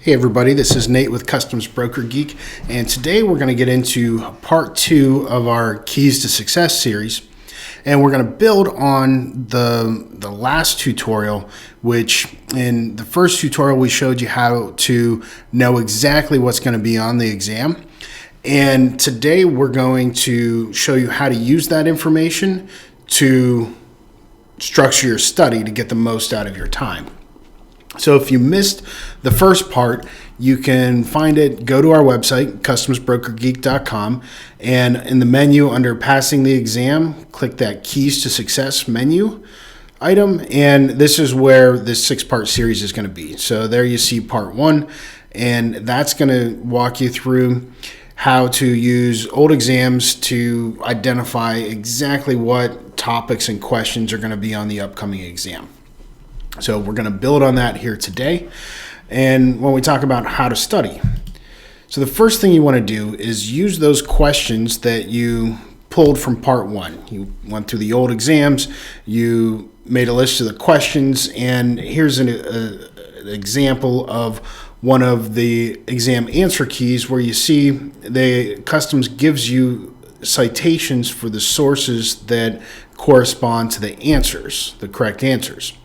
Hey everybody, this is Nate with Customs Broker Geek, and today we're going to get into part 2 of our Keys to Success series, and we're going to build on the last tutorial, which in the first tutorial we showed you how to know exactly what's going to be on the exam, and today we're going to show you how to use that information to structure your study to get the most out of your time. So if you missed the first part, you can find it, go to our website, customsbrokergeek.com, and in the menu under Passing the Exam, click that Keys to Success menu item, and this is where this 6-part series is going to be. So there you see part 1, and that's going to walk you through how to use old exams to identify exactly what topics and questions are going to be on the upcoming exam. So we're going to build on that here today. And when we talk about how to study, so the first thing you want to do is use those questions that you pulled from part 1. You went through the old exams, you made a list of the questions, and here's an example of one of the exam answer keys where you see the Customs gives you citations for the sources that correspond to the answers, the correct answers.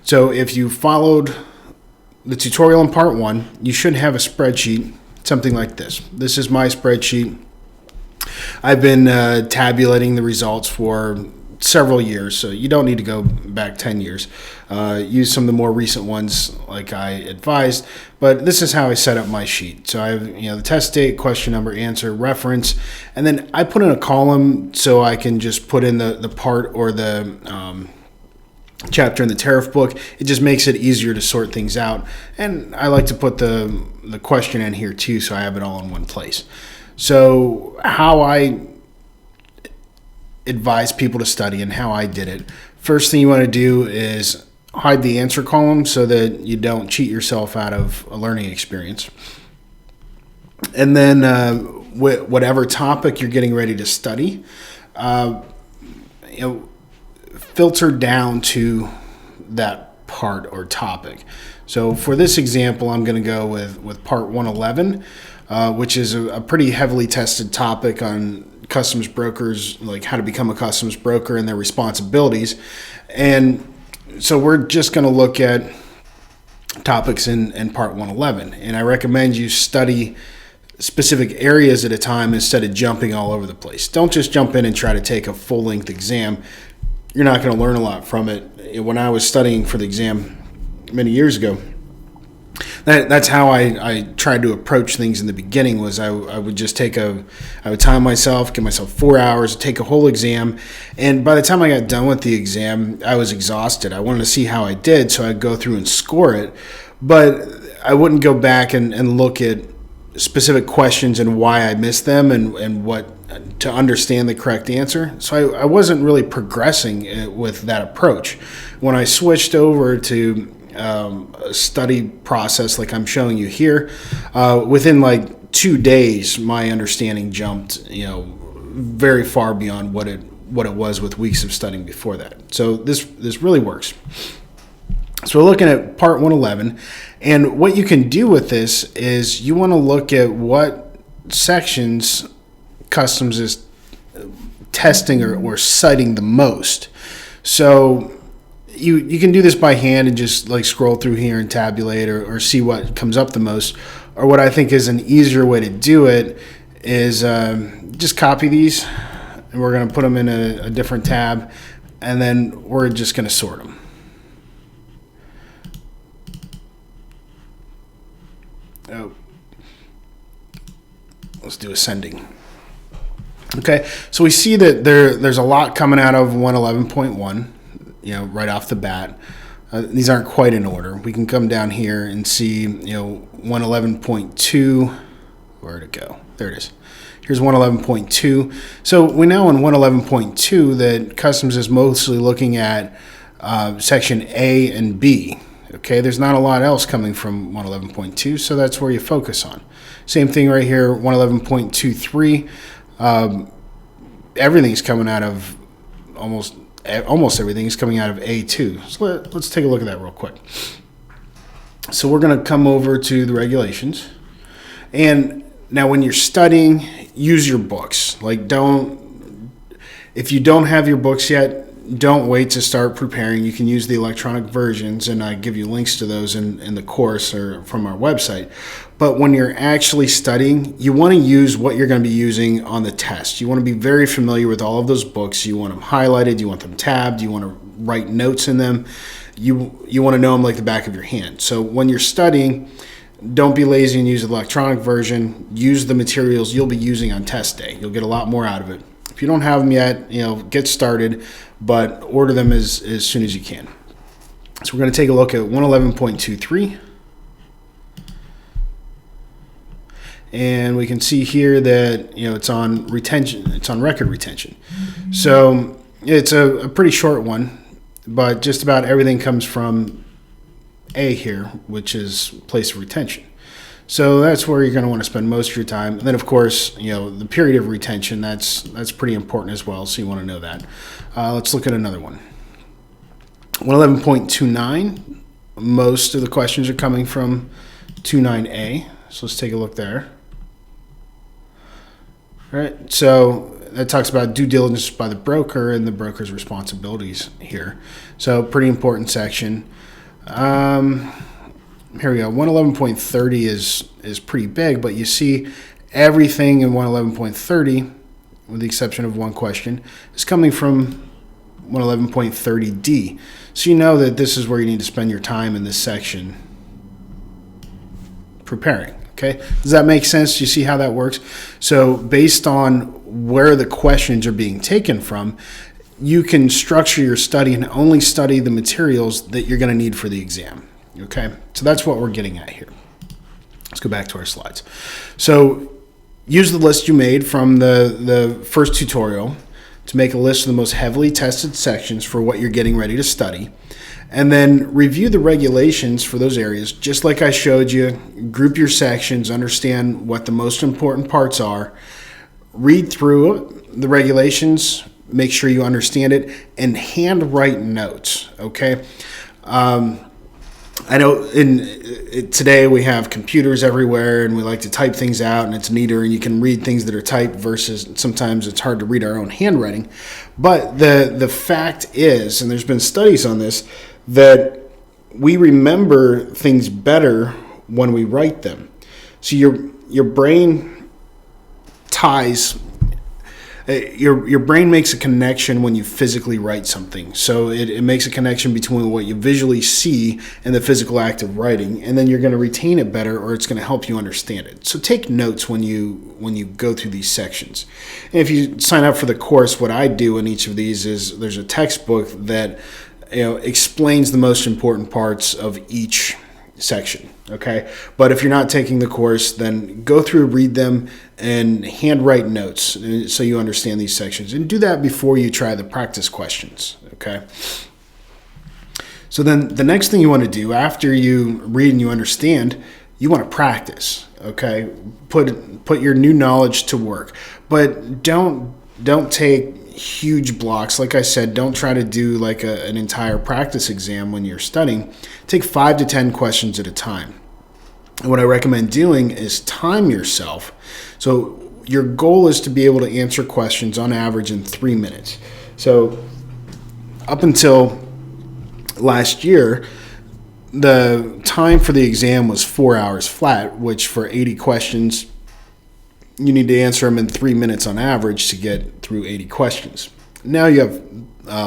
So if you followed the tutorial in part 1, you should have a spreadsheet, something like this. This is my spreadsheet. I've been tabulating the results for several years, so you don't need to go back 10 years. Use some of the more recent ones like I advised, but this is how I set up my sheet. So I have the test date, question number, answer, reference, and then I put in a column so I can just put in the part or the chapter in the tariff book. It just makes it easier to sort things out, and I like to put the question in here too, so I have it all in one place. So how I advise people to study and how I did it: first thing you want to do is hide the answer column so that you don't cheat yourself out of a learning experience, and then whatever topic you're getting ready to study, filter down to that part or topic. So for this example, I'm going to go with part 111, which is a pretty heavily tested topic on customs brokers, like how to become a customs broker and their responsibilities. And so we're just going to look at topics in part 111. And I recommend you study specific areas at a time instead of jumping all over the place. Don't just jump in and try to take a full-length exam. You're not going to learn a lot from it. When I was studying for the exam many years ago, that's how I tried to approach things in the beginning. Was I would just I would time myself, give myself 4 hours, take a whole exam, and by the time I got done with the exam, I was exhausted. I wanted to see how I did, so I'd go through and score it, but I wouldn't go back and look at specific questions and why I missed them and what to understand the correct answer. So I wasn't really progressing with that approach. When I switched over to a study process like I'm showing you here, within like 2 days, my understanding jumped, very far beyond what it was with weeks of studying before that. So this really works. So we're looking at part 111, and what you can do with this is you want to look at what sections Customs is testing or citing the most. So you can do this by hand and just like scroll through here and tabulate or see what comes up the most. Or what I think is an easier way to do it is just copy these, and we're going to put them in a different tab, and then we're just going to sort them. Oh, let's do ascending. Okay, so we see that there's a lot coming out of 111.1, right off the bat. These aren't quite in order. We can come down here and see, 111.2. Where'd it go? There it is. Here's 111.2. So we know in 111.2 that Customs is mostly looking at section A and B. Okay, there's not a lot else coming from 111.2, so that's where you focus on. Same thing right here, 111.23. Everything's coming out of almost everything is coming out of A2. So let's take a look at that real quick. So we're going to come over to the regulations. And now when you're studying, use your books. If you don't have your books yet, don't wait to start preparing. You can use the electronic versions, and I give you links to those in the course or from our website. But when you're actually studying, you want to use what you're going to be using on the test. You want to be very familiar with all of those books. You want them highlighted, you want them tabbed, you want to write notes in them. You want to know them like the back of your hand. So when you're studying, don't be lazy and use the electronic version. Use the materials you'll be using on test day. You'll get a lot more out of it. If you don't have them yet, get started, but order them as soon as you can. So we're going to take a look at 111.23. And we can see here that it's on retention. It's on record retention. So it's a pretty short one, but just about everything comes from A here, which is place of retention. So that's where you're going to want to spend most of your time. And then, of course, the period of retention, that's pretty important as well, so you want to know that. Let's look at another one. 111.29, most of the questions are coming from 29A. So let's take a look there. All right, so that talks about due diligence by the broker and the broker's responsibilities here. So pretty important section. Here we go. 111.30 is pretty big, but you see everything in 111.30, with the exception of one question, is coming from 111.30D. So you know that this is where you need to spend your time in this section preparing. Okay, does that make sense? Do you see how that works? So based on where the questions are being taken from, you can structure your study and only study the materials that you're going to need for the exam. Okay, so that's what we're getting at here. Let's go back to our slides. So use the list you made from the first tutorial to make a list of the most heavily tested sections for what you're getting ready to study. And then review the regulations for those areas, just like I showed you. Group your sections, understand what the most important parts are, read through the regulations, make sure you understand it, and handwrite notes, okay? I know today we have computers everywhere and we like to type things out, and it's neater and you can read things that are typed versus sometimes it's hard to read our own handwriting. But the fact is, and there's been studies on this, that we remember things better when we write them. So your brain ties, your brain makes a connection when you physically write something. So it makes a connection between what you visually see and the physical act of writing, and then you're going to retain it better, or it's going to help you understand it. So take notes when you go through these sections. And if you sign up for the course, what I do in each of these is there's a textbook that explains the most important parts of each section. Okay, but if you're not taking the course, then go through, read them, and handwrite notes so you understand these sections. And do that before you try the practice questions. Okay. So then the next thing you want to do after you read and you understand, you want to practice. Okay, put your new knowledge to work, but don't take huge blocks. Like I said, don't try to do like an entire practice exam when you're studying. Take 5 to 10 questions at a time. And what I recommend doing is time yourself. So your goal is to be able to answer questions on average in 3 minutes. So up until last year, the time for the exam was 4 hours flat, which for 80 questions, you need to answer them in 3 minutes on average to get through 80 questions. Now you have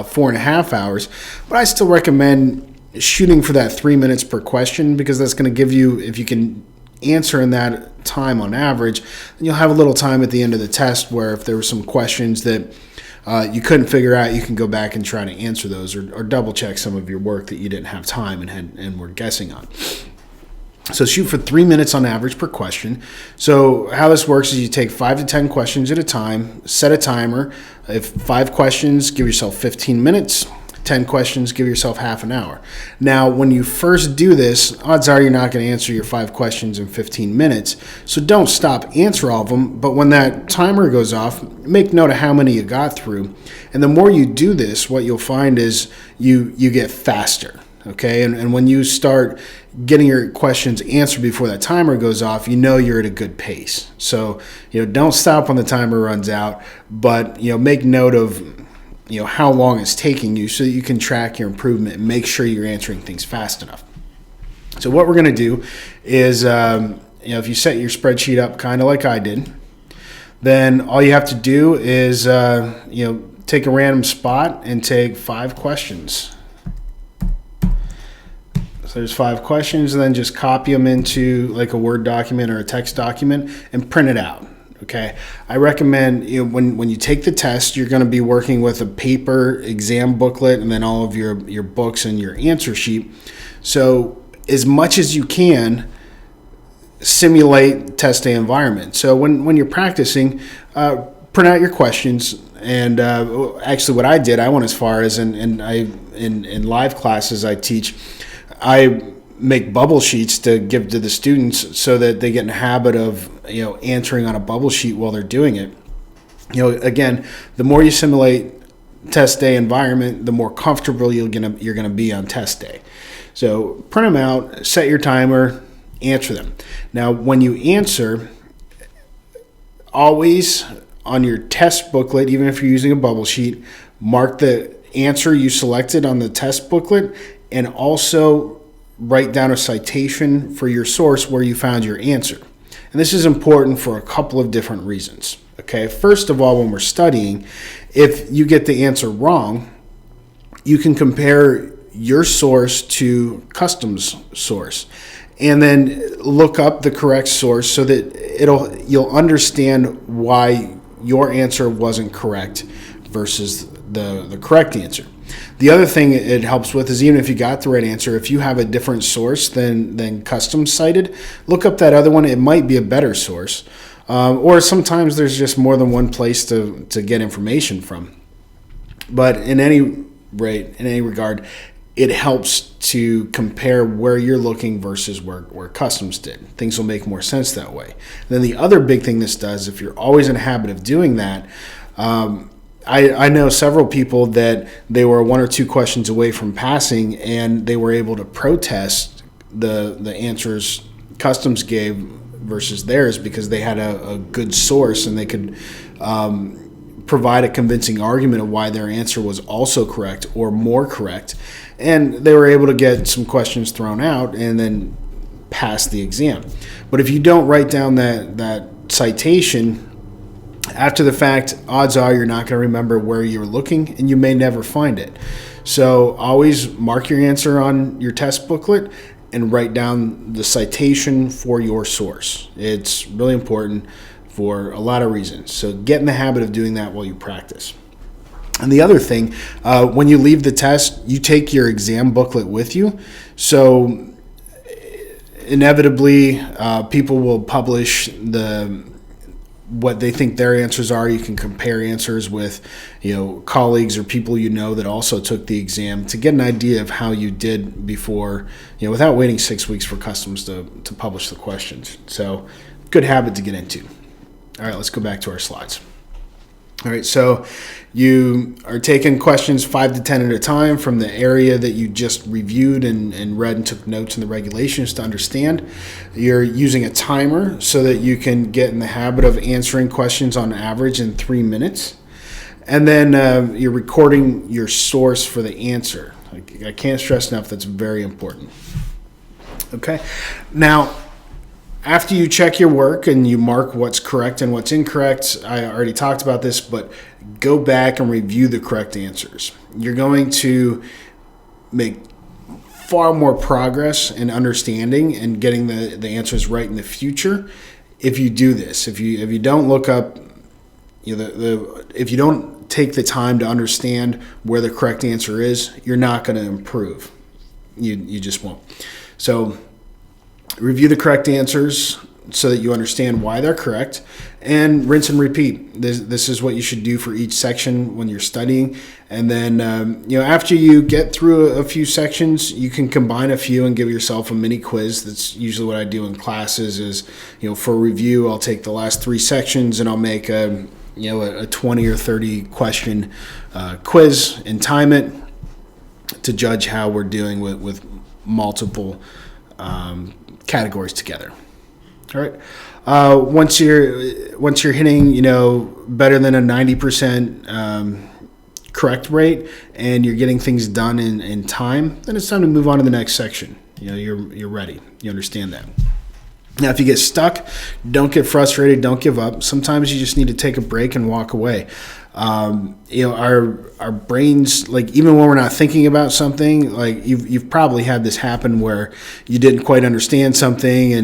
4.5 hours, but I still recommend shooting for that 3 minutes per question, because that's going to give you, if you can answer in that time on average, then you'll have a little time at the end of the test where if there were some questions that you couldn't figure out, you can go back and try to answer those, or double check some of your work that you didn't have time and were guessing on. So shoot for 3 minutes on average per question. So how this works is you take 5 to 10 questions at a time, set a timer. If 5 questions, give yourself 15 minutes. 10 questions, give yourself half an hour. Now, when you first do this, odds are you're not going to answer your 5 questions in 15 minutes. So don't stop, answer all of them. But when that timer goes off, make note of how many you got through. And the more you do this, what you'll find is you get faster. okay? And when you start getting your questions answered before that timer goes off, you know you're at a good pace. So, don't stop when the timer runs out, but, make note of, how long it's taking you so that you can track your improvement and make sure you're answering things fast enough. So what we're going to do is, if you set your spreadsheet up kind of like I did, then all you have to do is, take a random spot and take 5 questions. So there's 5 questions, and then just copy them into like a Word document or a text document and print it out. Okay. I recommend, when you take the test, you're going to be working with a paper exam booklet and then all of your books and your answer sheet. So as much as you can, simulate test day environment. So when you're practicing, print out your questions. And actually, what I did, I went as far as in live classes I teach, I make bubble sheets to give to the students so that they get in the habit of answering on a bubble sheet while they're doing it. Again, the more you simulate test day environment, the more comfortable you're gonna be on test day. So print them out, set your timer, answer them. Now, when you answer, always on your test booklet, even if you're using a bubble sheet, mark the answer you selected on the test booklet, and also write down a citation for your source where you found your answer. And this is important for a couple of different reasons. Okay, first of all, when we're studying, if you get the answer wrong, you can compare your source to Custom's source, and then look up the correct source so that you'll understand why your answer wasn't correct versus the correct answer. The other thing it helps with is, even if you got the right answer, if you have a different source than Custom cited, look up that other one. It might be a better source. Or sometimes there's just more than one place to get information from. But in any regard, it helps to compare where you're looking versus where Customs did. Things will make more sense that way. And then the other big thing this does, if you're always in a habit of doing that, I know several people that they were 1 or 2 questions away from passing, and they were able to protest the answers Customs gave versus theirs because they had a good source, and they could provide a convincing argument of why their answer was also correct or more correct. And they were able to get some questions thrown out and then pass the exam. But if you don't write down that citation, after the fact, odds are you're not going to remember where you're looking, and you may never find it. So always mark your answer on your test booklet and write down the citation for your source. It's really important for a lot of reasons. So get in the habit of doing that while you practice. And the other thing, when you leave the test, you take your exam booklet with you. So inevitably, people will publish what they think their answers are. You can compare answers with, colleagues or people that also took the exam to get an idea of how you did before, without waiting 6 weeks for Customs to publish the questions. So good habit to get into. All right, let's go back to our slides. All right, so you are taking questions 5 to 10 at a time from the area that you just reviewed and read and took notes in the regulations to understand. You're using a timer so that you can get in the habit of answering questions on average in 3 minutes. And then you're recording your source for the answer. I can't stress enough, that's very important. Okay, now, after you check your work and you mark what's correct and what's incorrect, I already talked about this, but go back and review the correct answers. You're going to make far more progress in understanding and getting the answers right in the future if you do this. If you don't look up, if you don't take the time to understand where the correct answer is, you're not going to improve. You just won't. So review the correct answers so that you understand why they're correct, and rinse and repeat. This is what you should do for each section when you're studying. And then, after you get through a few sections, you can combine a few and give yourself a mini quiz. That's usually what I do in classes is, for review, I'll take the last 3 sections and I'll make a 20 or 30 question quiz and time it. to judge how we're doing with multiple categories together. All right. Once you're hitting, better than a 90% correct rate, and you're getting things done in time, then it's time to move on to the next section. You're ready. You understand that. Now, if you get stuck, don't get frustrated. Don't give up. Sometimes you just need to take a break and walk away. Our brains, like, even when we're not thinking about something, like you've probably had this happen where you didn't quite understand something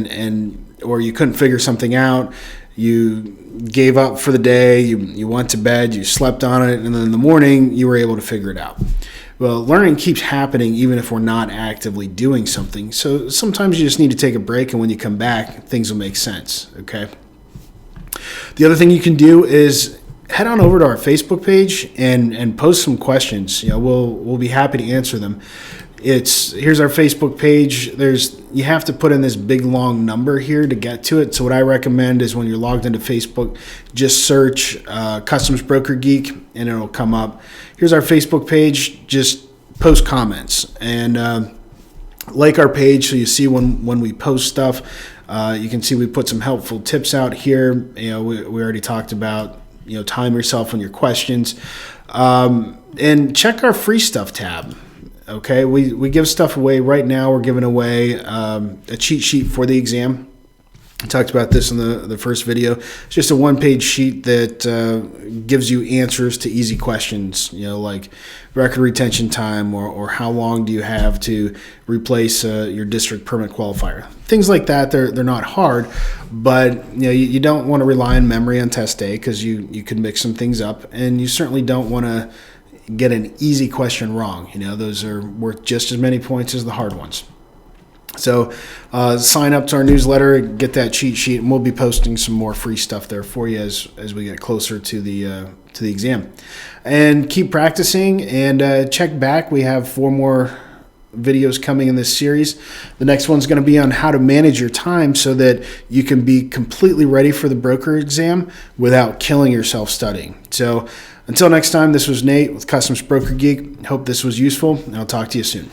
or you couldn't figure something out. You gave up for the day. You went to bed. You slept on it, and then in the morning you were able to figure it out. Well, learning keeps happening even if we're not actively doing something. So sometimes you just need to take a break, and when you come back, things will make sense. Okay. The other thing you can do is head on over to our Facebook page and post some questions. We'll be happy to answer them. Here's our Facebook page. You have to put in this big long number here to get to it. So what I recommend is when you're logged into Facebook, just search Customs Broker Geek and it'll come up. Here's our Facebook page. Just post comments and like our page so you see when we post stuff. You can see we put some helpful tips out here. We already talked about time yourself on your questions, and check our free stuff tab. Okay, we give stuff away right now. We're giving away a cheat sheet for the exam. I talked about this in the first video. It's just a one-page sheet that gives you answers to easy questions, like record retention time or how long do you have to replace your district permit qualifier. Things like that, they're not hard, but you don't want to rely on memory on test day because you can mix some things up, and you certainly don't want to get an easy question wrong. Those are worth just as many points as the hard ones. So sign up to our newsletter, get that cheat sheet, and we'll be posting some more free stuff there for you as we get closer to the exam. And keep practicing and check back. We have 4 more videos coming in this series. The next one's going to be on how to manage your time so that you can be completely ready for the broker exam without killing yourself studying. So until next time, this was Nate with Customs Broker Geek. Hope this was useful, and I'll talk to you soon.